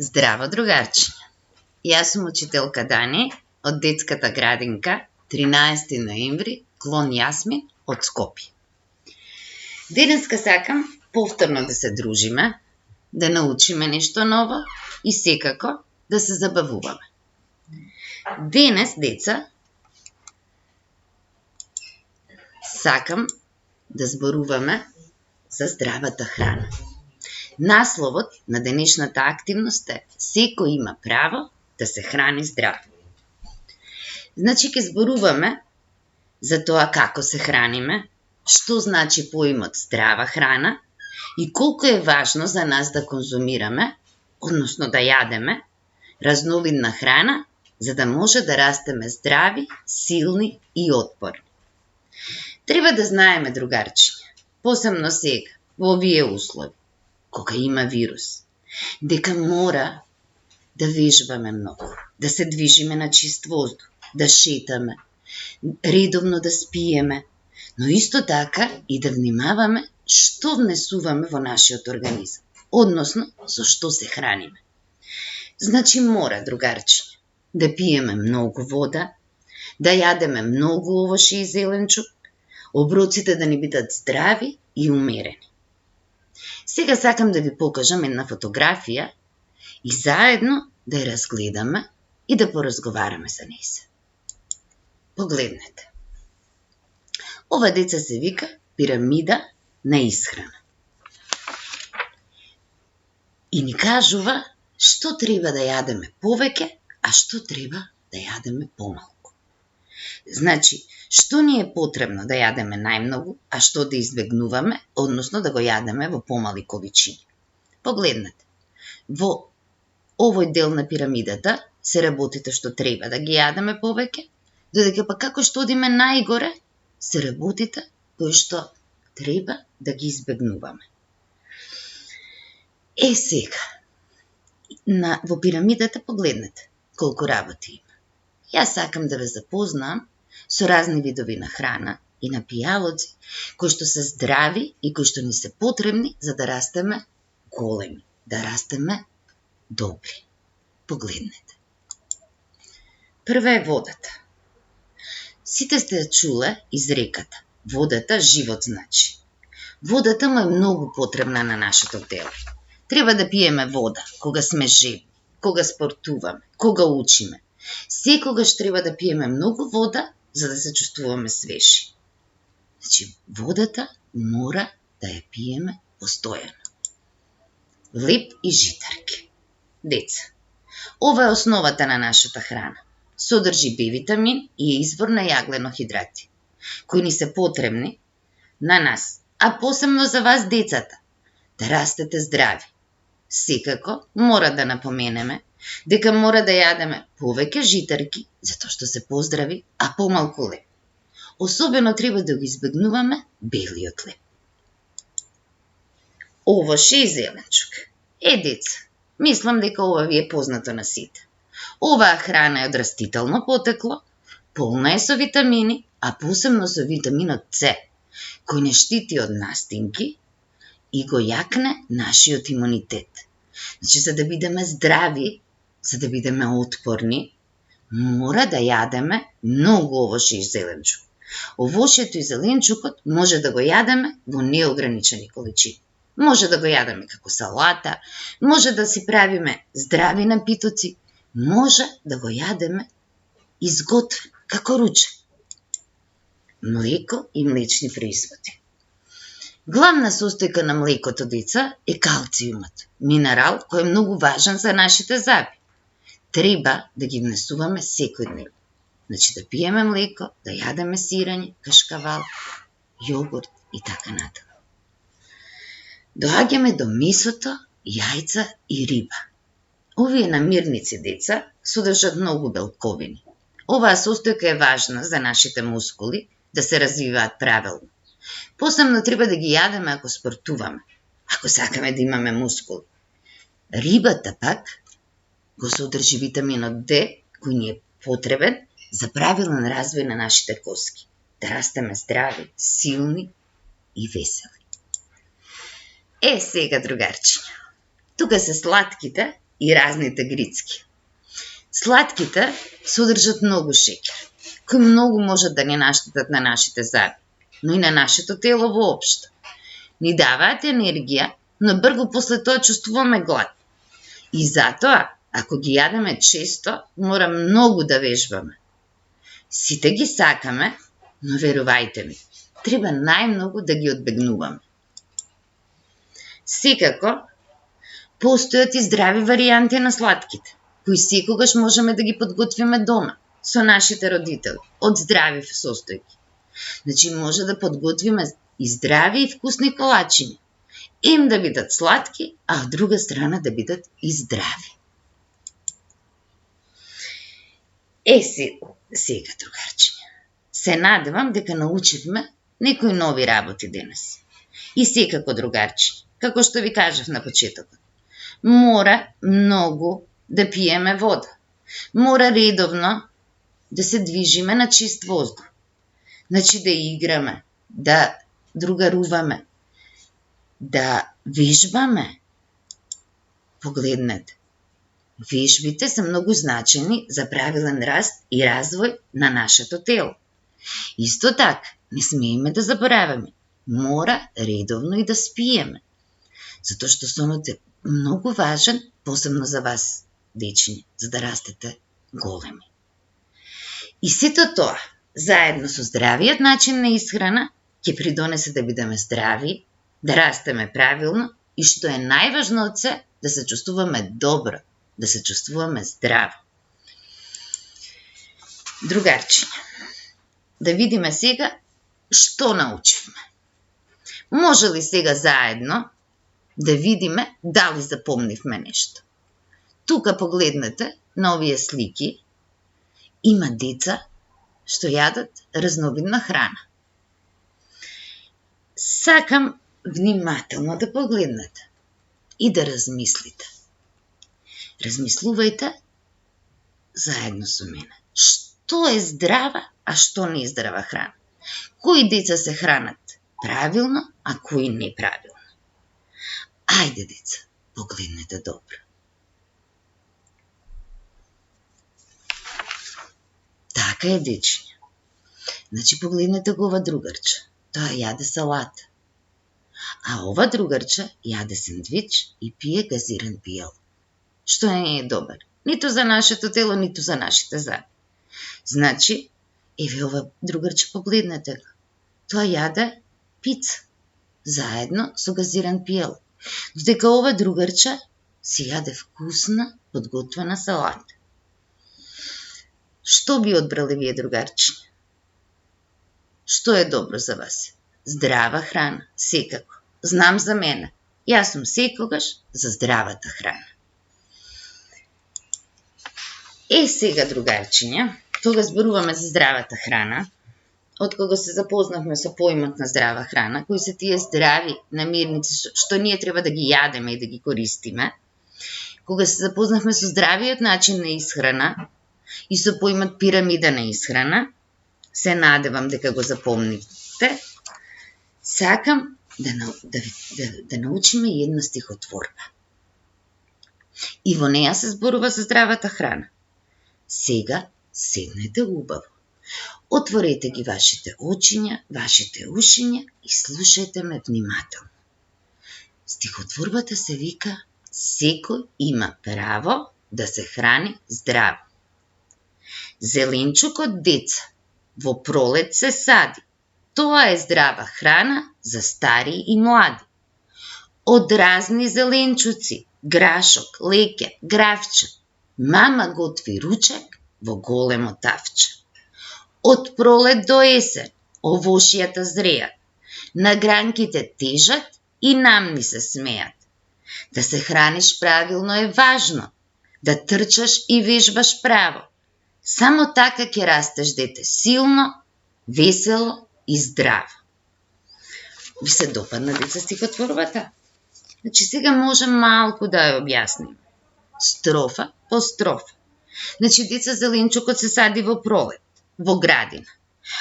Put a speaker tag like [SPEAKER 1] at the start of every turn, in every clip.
[SPEAKER 1] Здраво, другарчиња! Јас сум учителка Дани од детската градинка 13 ноември, клон Јасмин од Скопје. Денеска сакам повторно да се дружиме, да научиме нешто ново и секако да се забавуваме. Денес, деца, сакам да зборуваме за здравата храна. Насловот на денешната активност е "Секој има право да се храни здраво". Значи, ќе зборуваме за тоа како се храниме, што значи поимот здрава храна и колку е важно за нас да конзумираме, односно да јадеме, разновидна храна, за да може да растеме здрави, силни и отпорни. Треба да знаеме, другарчиња, посебно сега, во овие услови, кога има вирус, дека мора да вежбаме многу, да се движиме на чист воздух, да шетаме, редовно да спиеме, но исто така и да внимаваме што внесуваме во нашиот организам, односно со што се храниме. Значи мора, другарчиња, да пиеме многу вода, да јадеме многу овошје и зеленчук, оброците да ни бидат здрави и умерени. Сега сакам да ви покажам една фотографија и заедно да ја разгледаме и да поразговараме за неја. Погледнете. Ова, деца, се вика пирамида на исхрана. И ни кажува што треба да јадеме повеќе, а што треба да јадеме помалку. Значи, што ни е потребно да јадеме најмногу, а што да избегнуваме, односно да го јадеме во помали количини. Погледнете, во овој дел на пирамидата се работите што треба да ги јадеме повеќе, додека па како што одиме најгоре, се работите кои што треба да ги избегнуваме. Сега, во пирамидата погледнете колку работи има. Јас сакам да ве запознам со разни видови на храна и напијалоци кои што се здрави и кои што ни се потребни за да растеме големи, да растеме добри. Погледнете. Прва е водата. Сите сте ја чуле изреката. Водата живот значи. Водата му е многу потребна на нашето тело. Треба да пиеме вода кога сме жедни, кога спортуваме, кога учиме. Секогаш треба да пиеме многу вода за да се чувствуваме свежи. Значи, водата мора да ја пиеме постојано. Леб и житарки. Деца, ова е основата на нашата храна. Содржи Б-витамин и е извор на јагленохидрати, кои ни се потребни на нас, а посебно за вас, децата, да растете здрави. Секако мора да напоменеме дека мора да јадеме повеќе житарки, затоа што се поздрави, а помалку леб. Особено треба да го избегнуваме белиот леб. Овошје и зеленчук. Деца, мислам дека ова ви е познато на сите. Оваа храна е од растително потекло, полна е со витамини, а посебно со витаминот С, кој не штити од настинки и го јакне нашиот имунитет. Значи, за да бидеме здрави, за да бидеме отпорни, мора да јадеме многу овошје и зеленчук. Овошјето и зеленчукот може да го јадеме во неограничени количини. Може да го јадеме како салата, може да си правиме здрави напитоци, може да го јадеме изготвен, како ручен. Млеко и млечни производи. Главна состојка на млекото, деца, е калциумот, минерал кој е многу важен за нашите зъби. Треба да ги внесуваме секојдневно. Значи, да пиеме млеко, да јадеме сирење, кашкавал, јогурт и така натаму. Доаѓаме до месото, јајца и риба. Овие намирници, деца, содржат многу белковини. Оваа состојка е важна за нашите мускули да се развиваат правилно. Посебно треба да ги јадеме ако спортуваме, ако сакаме да имаме мускули. Рибата пак го содржи витаминот Д, кој ни е потребен за правилен развој на нашите коски, да растеме здрави, силни и весели. Сега, другарчиња, тука се сладките и разните грицки. Сладките содржат многу шеќер, кои многу можат да ни наштетат на нашите заби, но и на нашето тело воопшто. Ни даваат енергија, но брзо после тоа чувствуваме глад. И затоа, ако ги јадеме често, мора многу да вежбаме. Сите ги сакаме, но верувајте ми, треба најмногу да ги одбегнуваме. Секако, постојат и здрави варијанти на сладките, кои секогаш можеме да ги подготвиме дома, со нашите родители, од здрави состојки. Значи, може да подготвиме и здрави и вкусни колачиња. Им да бидат сладки, а од друга страна да бидат и здрави. Сега, другарчиња, се надевам дека научивме некои нови работи денес. И секако, другарчиња, како што ви кажав на почетокот, мора многу да пиеме вода. Мора редовно да се движиме на чист воздух. Значи да играме, да другаруваме, да вежбаме. Погледнете, вежбите се многу значени за правилен раст и развој на нашето тело. Исто така, не смееме да забораваме, мора редовно и да спиеме, затоа што сонот е многу важен, посебно за вас, дечиња, за да растете големи. И сето тоа, заедно со здравиот начин на исхрана, ќе придонесе да бидеме здрави, да растеме правилно и што е најважно од се, да се чувствуваме добро, да се чувствуваме здраво. Другарчиња, да видиме сега што научивме. Може ли сега заедно да видиме дали запомнивме нешто? Тука погледнете на овие слики. Има деца што јадат разновидна храна. Сакам внимателно да погледнете и да размислите. Размислувајте заедно со мене. Што е здрава, а што не е здрава храна? Кои деца се хранат правилно, а кои неправилно? Ајде, деца, погледнете добро. Така е, дечиња. Значи, погледнете го ова другарче. Тоа јаде салата. А ова другарче јаде сендвич и пие газиран пијал. Што не е добар. Ниту за нашето тело, ниту за нашите заби. Значи, еве ова другарче, погледнете го. Тоа јаде пица, заедно со газиран пијал. Додека ова другарче си јаде вкусна, подготвена салата. Што би одбрале вие, другарчиња? Што е добро за вас? Здрава храна, секако. Знам за мене. Јас сум секогаш за здравата храна. Сега, другарчиња, кога зборуваме за здравата храна, од кога се запознавме со поимот на здрава храна, кои се тие здрави намирници што ние треба да ги јадеме и да ги користиме, кога се запознавме со здравиот начин на исхрана и со поимот пирамида на исхрана, се надевам дека го запомнивте, сакам да научиме една стихотворба. И во неја се зборува за здравата храна. Сега седнете убаво. Отворете ги вашите очиња, вашите ушиња и слушајте ме внимателно. Стихотворбата се вика "Секој има право да се храни здраво". Зеленчукот, деца, во пролет се сади. Тоа е здрава храна за стари и млади. Од разни зеленчуци, грашок, леке, гравче, мама готви ручек во големо тавче. Од пролет до есен овошјата зреат, на гранките тежат и намни се смеат. Да се храниш правилно е важно, да трчаш и вежбаш право. Само така ќе растеш, дете, силно, весело и здраво. Ви се допадна, деца, стихотворбата? Значи, сега можем малку да ја објасним. Строфа по строфа. Значи, деца, зеленчукот се сади во пролет, во градина.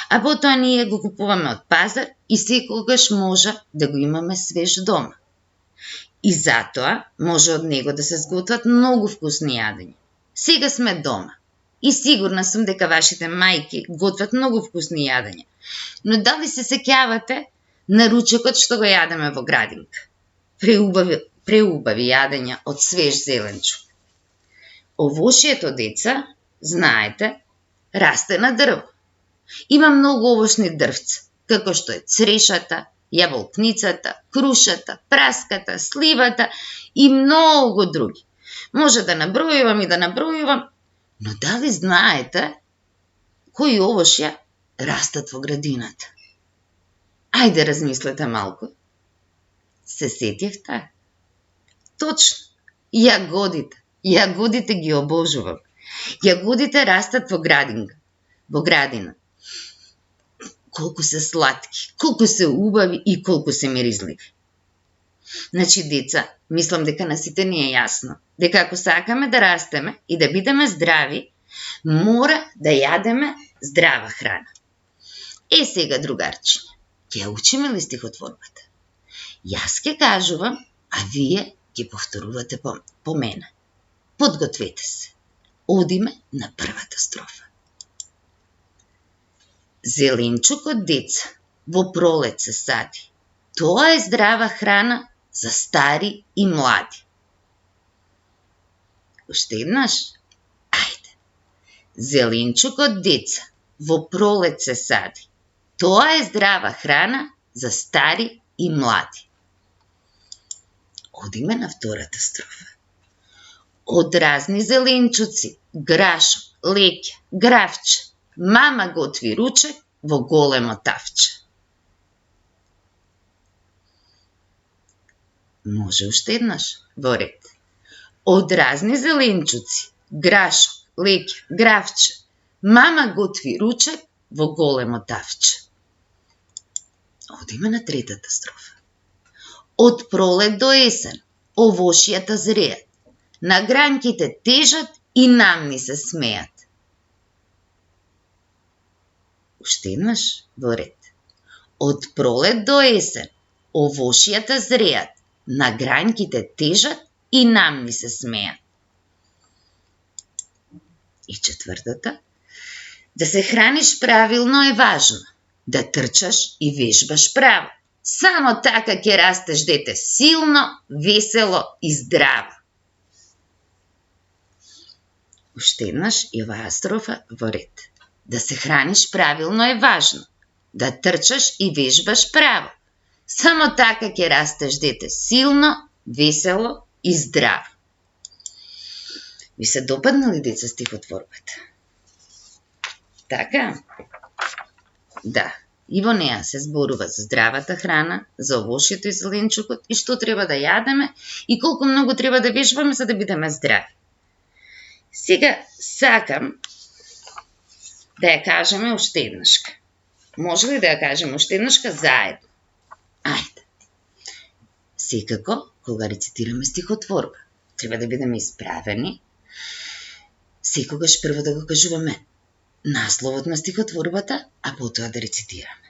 [SPEAKER 1] А потоа ние го купуваме од пазар и секогаш може да го имаме свеж дома. И затоа може од него да се сготват многу вкусни јадења. Сега сме дома и сигурна сум дека вашите мајки готват многу вкусни јадења. Но дали се сеќавате на ручекот што го јадеме во градинка? Преубави јадења од свеж зеленчук. Овошјето, деца, знаете, расте на дрво. Има многу овошни дрвца, како што е црешата, јаболкницата, крушата, праската, сливата и многу други. Може да набројувам, но дали знаете кои овошја растат во градината? Ајде размислете малку. Се сетивте? Точно, јагодите. Јагодите ги обожувам. Јагодите растат во градина. Колку се сладки, колку се убави и колку се миризливи. Значи, деца, мислам дека на сите ни е јасно дека ако сакаме да растеме и да бидеме здрави, мора да јадеме здрава храна. Сега, другарчиња, ќе ја учиме ли стихотворбата? Јас ќе кажувам, а вие ќе повторувате по мене. Подгответе се. Одиме на првата строфа. Зеленчукот, деца, во пролет се сади. Тоа е здрава храна за стари и млади. Уште еднаш? Ајде. Зеленчукот, деца, во пролет се сади. Тоа е здрава храна за стари и млади. Одиме на втората строфа. Од разни зеленчуци, грашок, леќа, гравче, мама готви ручек во големо тавче. Може уште еднаш, во ред. Од разни зеленчуци, грашок, леќа, гравче, мама готви ручек во големо тавче. Одиме на третата строфа. Од пролет до есен, овошјата зреат, на гранките тежат и намни се смеат. Уште еднаш, во ред. Од пролет до есен, овошјата зреат, на гранките тежат и намни се смеат. И четвртата. Да се храниш правилно е важно, да трчаш и вежбаш право. Само така ќе растеш, дете, силно, весело и здраво. Уште еднаш и оваа строфа во ред. Да се храниш правилно е важно, да трчаш и вежбаш право. Само така ќе растеш, дете, силно, весело и здраво. Ви се допадна ли, деца, стихотворбата? Така? Да. И во неа се зборува за здравата храна, за овошјето и зеленчукот и што треба да јадеме и колку многу треба да вежбаме за да бидеме здрави. Сега сакам да ја кажеме уште еднашка. Може ли да ја кажеме уште еднашка заедно? Ајде. Секако, кога рецитираме стихотворба, треба да бидеме исправени. Секогаш прво да го кажуваме насловот на стихотворбата, а потоа да рецитираме.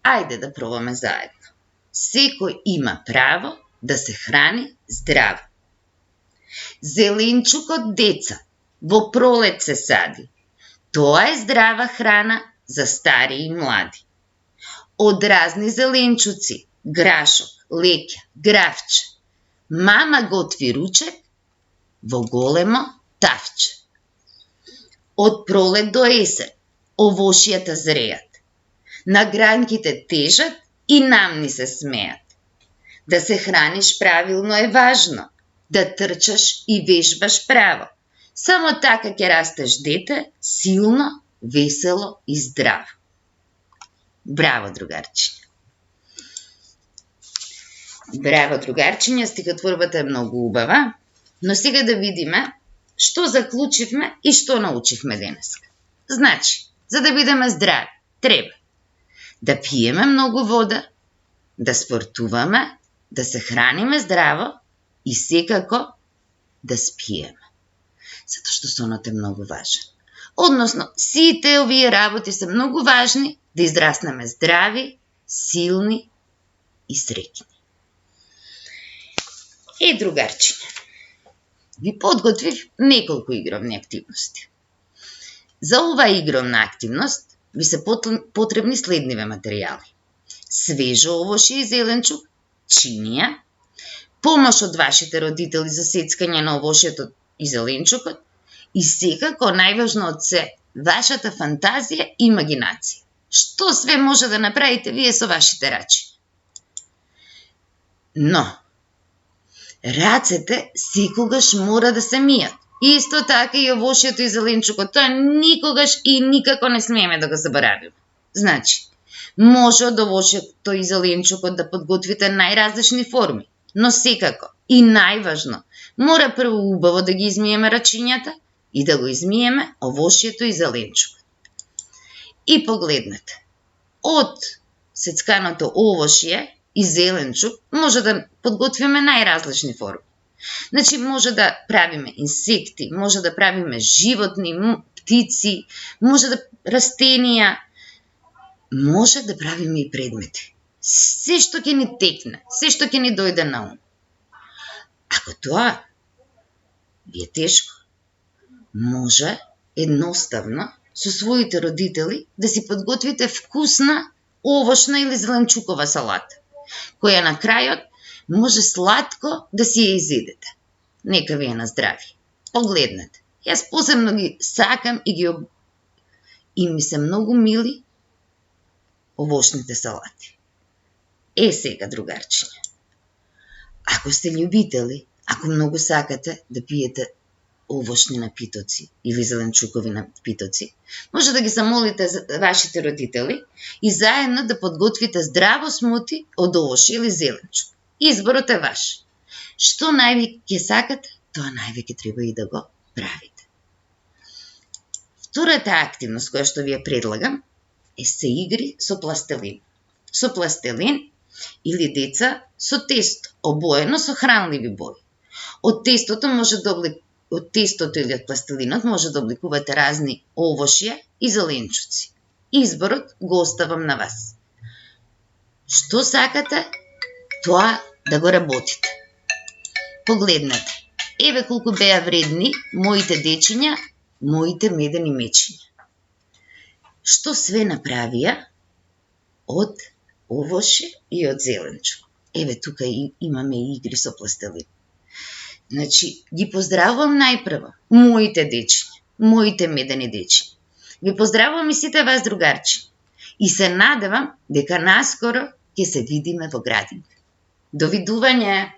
[SPEAKER 1] Ајде да пробаме заедно. Секој има право да се храни здраво. Зеленчукот, деца, во пролет се сади. Тоа е здрава храна за стари и млади. Од разни зеленчуци, грашок, леќа, гравче, мама готви ручек во големо тавче. Од пролет до есен, овошјата зреат, на гранките тежат и намни се смеат. Да се храниш правилно е важно, да трчаш и вежбаш право. Само така ќе растеш, дете, силно, весело и здраво. Браво, другарчиња! Браво, другарчиња, стихотворбата е многу убава, но сега да видиме што заклучивме и што научивме денеска. Значи, за да бидеме здрави, треба да пиеме многу вода, да спортуваме, да се храниме здраво и секако да спиеме. Затоа што сонот е многу важен. Односно, сите овие работи се многу важни да израснеме здрави, силни и среќни. Другарчиња, ви подготвив неколку игровни активности. За оваа игровна активност ви се потребни следниве материјали: свежо овошје и зеленчук, чинија, помош од вашите родители за сецкање на овошјето и зеленчукот и секако најважно од се, вашата фантазија и имагинација. Што све може да направите вие со вашите рачи. Но, рацете секогаш мора да се мијат. Исто така и овошјето и зеленчукот. Тоа никогаш и никако не смееме да го заборавиме. Значи, може од овошјето и зеленчукот да подготвите најразлични форми, но секако и најважно, мора прво убаво да ги измиеме рачињата и да го измиеме овошјето и зеленчукот. И погледнете, од сецканото овошје и зеленчук може да подготвиме најразлични форми. Значи, може да правиме инсекти, може да правиме животни, птици, може да растенија, може да правиме и предмети. Се што ќе ни текне, се што ќе ни дојде на ум. Ако тоа ви е тешко, може едноставно со своите родители да си подготвите вкусна овошна или зеленчукова салата, која на крајот може сладко да си ја изедете. Нека ви е на здравје. Погледнете, јас посебно ги сакам и ми се многу мили овошните салати. Сега, другарчиња, ако сте љубители, ако многу сакате да пиете овошни напитоци или зеленчукови напитоци, може да ги замолите вашите родители и заедно да подготвите здраво смути од овошје или зеленчук. Изборот е ваш. Што највеќе сакате, тоа највеќе треба и да го правите. Втората активност која што ви ја предлагам се игри со пластелин. Со пластелин или деца со тесто, обоено со хранливи бои. Од тестото или од пластелинот може да обликувате разни овошје и зеленчуци. Изборот го оставам на вас. Што сакате, тоа да го работите. Погледнете, еве колку беа вредни моите дечиња, моите медени мечиња. Што све направија од овошје и од зеленчук. Еве тука имаме игри со пластелин. Значи, ги поздравувам најпрво моите дечиња, моите медени дечиња. Ви поздравувам и сите вас, другарчи. И се надевам дека наскоро ќе се видиме во градинка. Довидување!